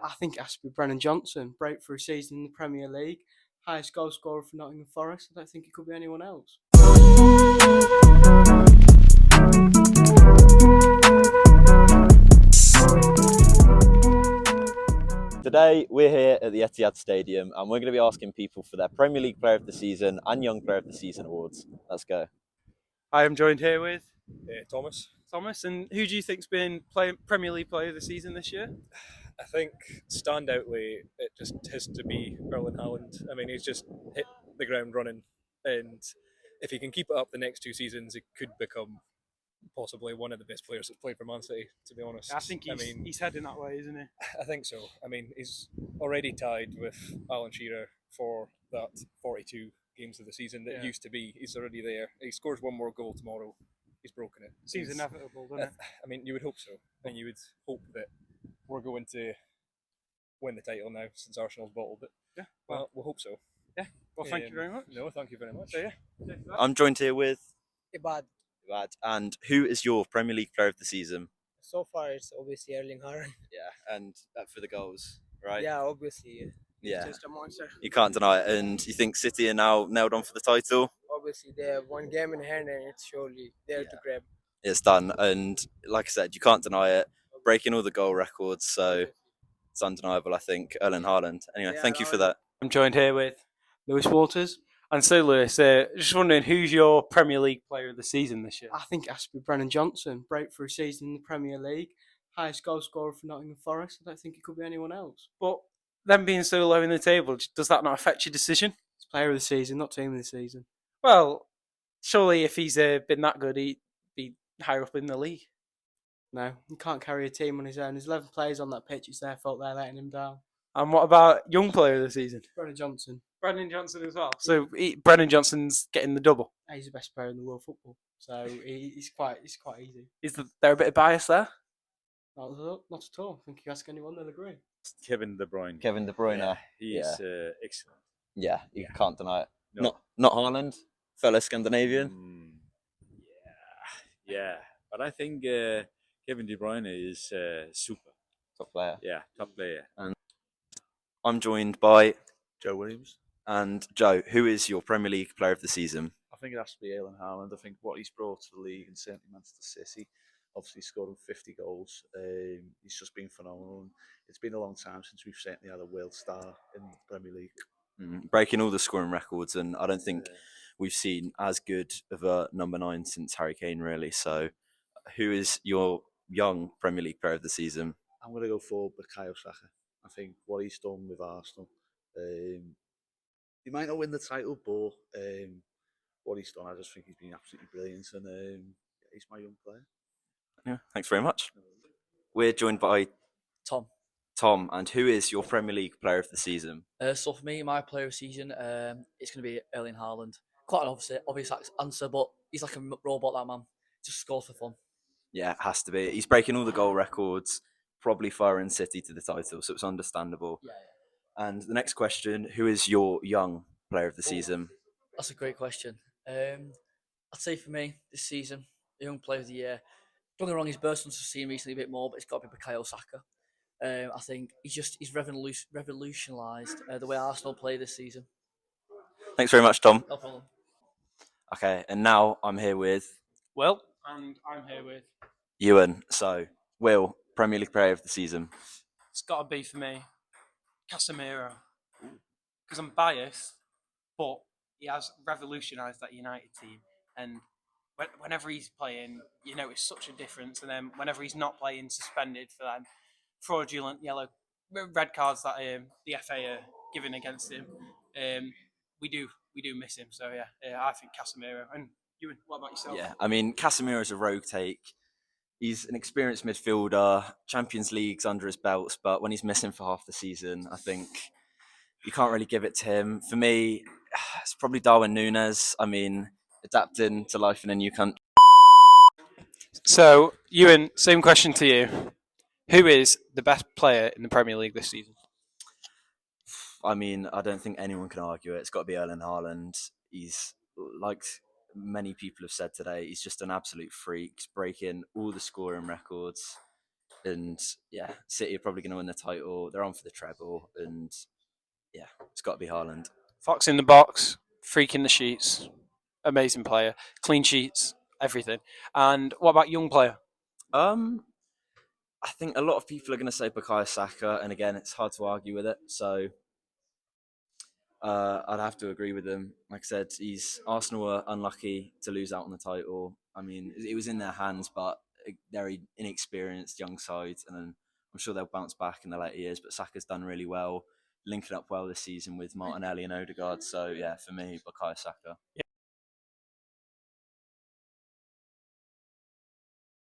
I think it has to be Brennan Johnson. Breakthrough season in the Premier League. Highest goal scorer for Nottingham Forest. I don't think it could be anyone else. Today, we're here at the Etihad Stadium and we're going to be asking people for their Premier League Player of the Season and Young Player of the Season awards. Let's go. I am joined here with Thomas. Thomas. And who do you think's been Premier League Player of the Season this year? I think standoutly, it just has to be Erling Haaland. I mean, he's just hit the ground running, and if he can keep it up the next 2 seasons, he could become possibly one of the best players that's played for Man City, to be honest. I think he's heading that way, isn't he? I think so. I mean, he's already tied with Alan Shearer for that 42 games of the season that used to be. He's already there. He scores one more goal tomorrow. He's broken it. Seems inevitable, doesn't it? I mean, you would hope so. And you would hope that we're going to win the title now since Arsenal's bottled it. Yeah. Well, we'll hope so. Yeah. Well, thank you very much. No, thank you very much. So, yeah. I'm joined here with Ibad. Ibad. And who is your Premier League Player of the Season? So far, it's obviously Erling Haaland. Yeah, and for the goals, right? Yeah, obviously. Yeah. Just a monster. You can't deny it. And you think City are now nailed on for the title? Obviously, they have one game in hand and it's surely there to grab. It's done. And like I said, you can't deny it. Breaking all the goal records, so it's undeniable, I think. Erling Haaland. Anyway, thank you for that. I'm joined here with Lewis Waters. And so, Lewis, just wondering, who's your Premier League Player of the Season this year? I think it has to be Brennan Johnson. Breakthrough season in the Premier League. Highest goal scorer for Nottingham Forest. I don't think it could be anyone else. But them being so low in the table, does that not affect your decision? It's player of the season, not team of the season. Well, surely if he's been that good, he'd be higher up in the league. No, he can't carry a team on his own. There's 11 players on that pitch. It's their fault they're letting him down. And what about Young Player of the Season? Brennan Johnson. Brennan Johnson as well. So Brennan Johnson's getting the double. He's the best player in the world football. So he's quite easy. Is there a bit of bias there? Not at all. I think if you ask anyone, they'll agree. Kevin De Bruyne. Kevin De Bruyne. He's excellent. Yeah, you can't deny it. No. Not Haaland, fellow Scandinavian. Yeah. But I think Kevin De Bruyne is super. Top player. Yeah, top player. And I'm joined by Joe Williams. And Joe, who is your Premier League Player of the Season? I think it has to be Erling Haaland. I think what he's brought to the league and certainly Manchester City, obviously scoring 50 goals. He's just been phenomenal. And it's been a long time since we've certainly had a world star in the Premier League. Breaking all the scoring records, and I don't think we've seen as good of a number 9 since Harry Kane, really. So, who is your young Premier League Player of the Season? I'm going to go for Bukayo Saka. I think what he's done with Arsenal. He might not win the title, but what he's done, I just think he's been absolutely brilliant, and he's my young player. Yeah, thanks very much. We're joined by Tom, and who is your Premier League Player of the Season? So for me, my player of the season, it's going to be Erling Haaland. Quite an obvious answer, but he's like a robot, that man. Just scores for fun. Yeah, it has to be. He's breaking all the goal records, probably firing City to the title, so it's understandable. Yeah. And the next question, who is your young Player of the Season? That's a great question. I'd say for me, this season, the young player of the year, don't get me wrong, he's burst onto the scene recently a bit more, but it's got to be Bukayo Saka. I think he's revolutionised the way Arsenal play this season. Thanks very much, Tom. No problem. Okay, and now I'm here with Will, and I'm here with Ewan. So, Will, Premier League Player of the Season. It's got to be for me, Casemiro, because I'm biased, but he has revolutionised that United team, and whenever he's playing, you know, it's such a difference. And then whenever he's not playing, suspended for them fraudulent red cards that the FA are giving against him, we do miss him. So yeah, I think Casemiro. And you, what about yourself? Yeah, I mean, Casemiro is a rogue take. He's an experienced midfielder, Champions Leagues under his belts, but when he's missing for half the season, I think you can't really give it to him. For me, it's probably Darwin Núñez. I mean, adapting to life in a new country. So, Ewan, same question to you. Who is the best player in the Premier League this season? I mean, I don't think anyone can argue it. It's got to be Erling Haaland. He's, like many people have said today, he's just an absolute freak. He's breaking all the scoring records. And yeah, City are probably going to win the title. They're on for the treble, and yeah, it's got to be Haaland. Fox in the box, freak in the sheets, amazing player, clean sheets, everything. And what about young player? I think a lot of people are going to say Bukayo Saka, and again, it's hard to argue with it. So I'd have to agree with them. Like I said, Arsenal were unlucky to lose out on the title. I mean, it was in their hands, but a very inexperienced young side, and I'm sure they'll bounce back in the later years. But Saka's done really well, linking up well this season with Martinelli and Odegaard. So yeah, for me, Bukayo Saka.